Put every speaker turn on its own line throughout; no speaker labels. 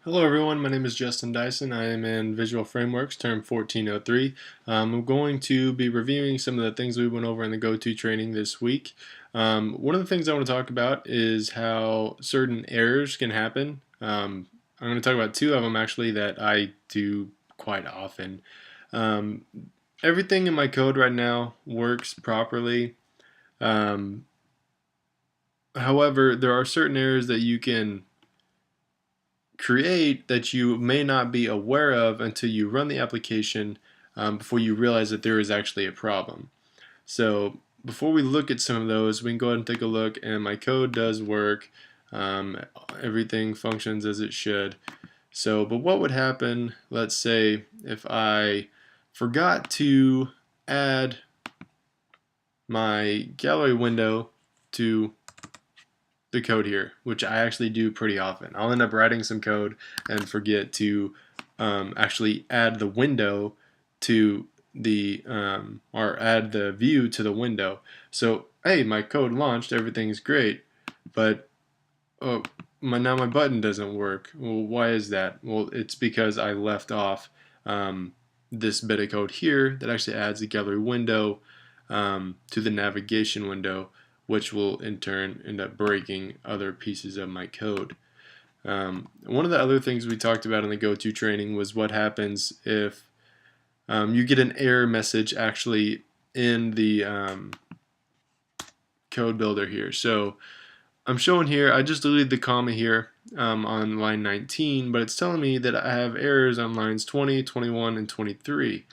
Hello everyone, my name is Justin Dyson. I am in Visual Frameworks, term 1403. I'm going to be reviewing some of the things we went over in the GoTo training this week. One of the things I want to talk about is how certain errors can happen. I'm going to talk about two of them actually that I do quite often. Um, Everything in my code right now works properly. Um, However, there are certain errors that you can create that you may not be aware of until you run the application before you realize that there is actually a problem. So before we look at some of those, we can go ahead and take a look, and my code does work. Everything functions as it should. So, but what would happen, let's say, if I forgot to add my gallery window to the code here, which I actually do pretty often. I'll end up writing some code and forget to actually add the window to the or add the view to the window. So hey, my code launched, everything's great, but oh, now my button doesn't work. Well, why is that? Well, it's because I left off this bit of code here that actually adds the gallery window to the navigation window, which will in turn end up breaking other pieces of my code. One of the other things we talked about in the GoTo training was what happens if you get an error message actually in the code builder here. So I'm showing here, I just deleted the comma here on line 19, but it's telling me that I have errors on lines 20, 21, and 23.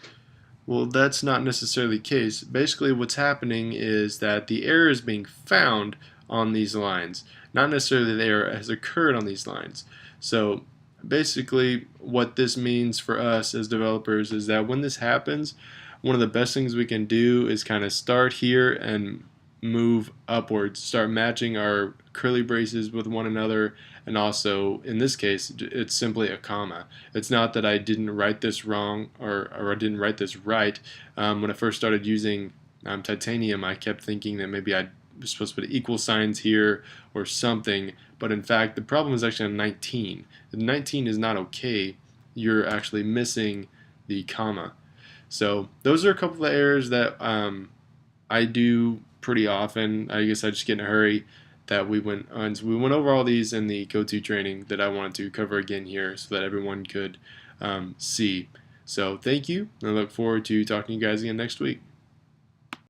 Well, that's not necessarily the case. Basically, what's happening is that the error is being found on these lines, not necessarily the error has occurred on these lines. So basically, what this means for us as developers is that when this happens, one of the best things we can do is kind of start here and move upwards, start matching our curly braces with one another, and also in this case it's simply a comma. It's not that I didn't write this wrong or I didn't write this right. When I first started using titanium, I kept thinking that maybe I was supposed to put equal signs here or something, but in fact the problem is actually on 19. The 19 is not okay. You're actually missing the comma. So those are a couple of errors that I do pretty often. I guess I just get in a hurry that we went on. So we went over all these in the GoTo training that I wanted to cover again here so that everyone could see. So thank you, and I look forward to talking to you guys again next week.